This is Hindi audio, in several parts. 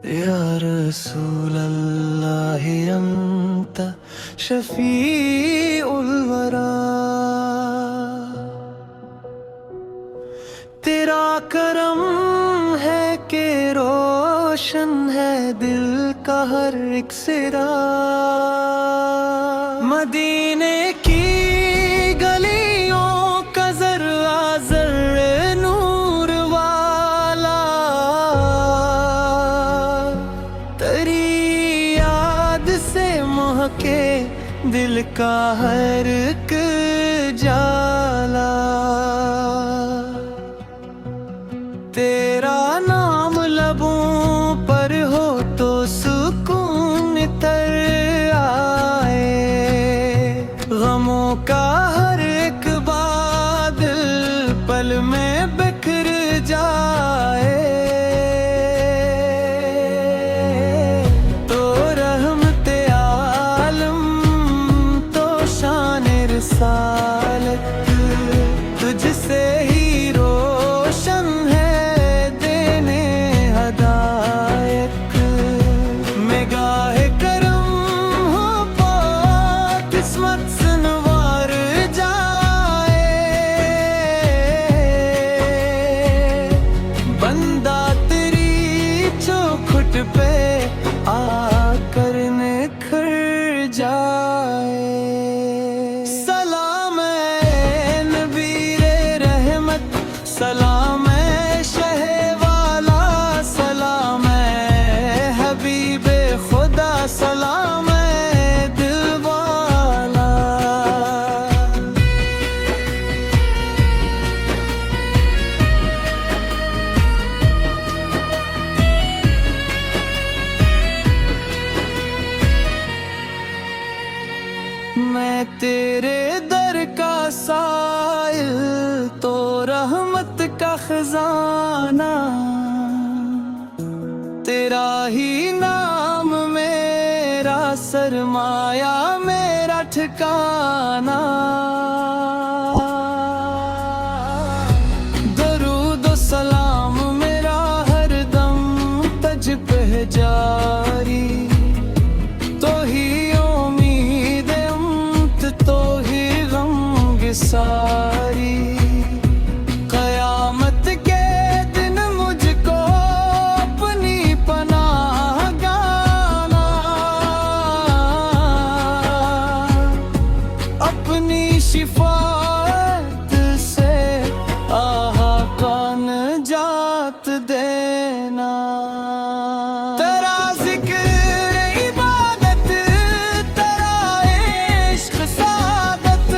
या रसूल अल्लाह अंत शफीउल वरा। तेरा करम है कि रोशन है दिल का हर एक सिरा। मदीने की गलियों का जर्रा जर्रे नूर वाला, तेरी याद से महके दिल का हर एक जाला। तेरा नाम लबों पर हो तो सुकून तर आए। गमों का हर एक बादल पल में बिखर जाए। तो रहमते आलम तो शान रिसालत, तुझसे ही रोशन है पे आकर निखर जाए। सलाम है नबीरे रहमत, सलाम है शहे वाला, सलाम है हबीबे खुदा, सलाम है दिल वाला। मैं तेरे दर का साइल तो रहमत का खजाना, तेरा ही नाम मेरा सरमाया मेरा ठिकाना। दरूद व सलाम मेरा हर दम तज पे जारी। तो ही सारी कयामत के दिन मुझको अपनी पनाह गाना, अपनी शिफाअत से आहा का निजात देना। तेरा जिक्र इबादत, तेरा इश्क सादत,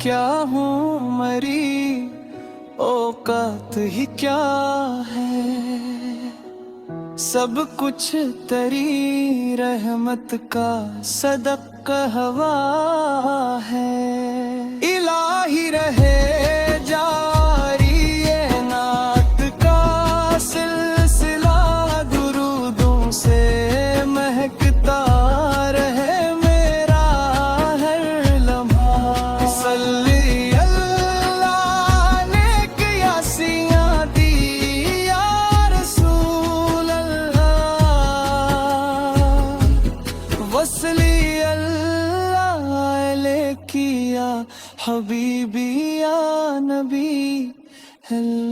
क्या हूँ मरी औकात ही क्या है। सब कुछ तेरी रहमत का सदका हवा है। इलाही रहे जारी ये नात का सिलसिला, दुरूदों से महकता रहे मेरा हर लम्हा। सल्ली अल्लाह नेक यासियां दी या रसूल अल्लाह, वसली अल्लाह अलैकी या हबीबी या नबी अल्लाह।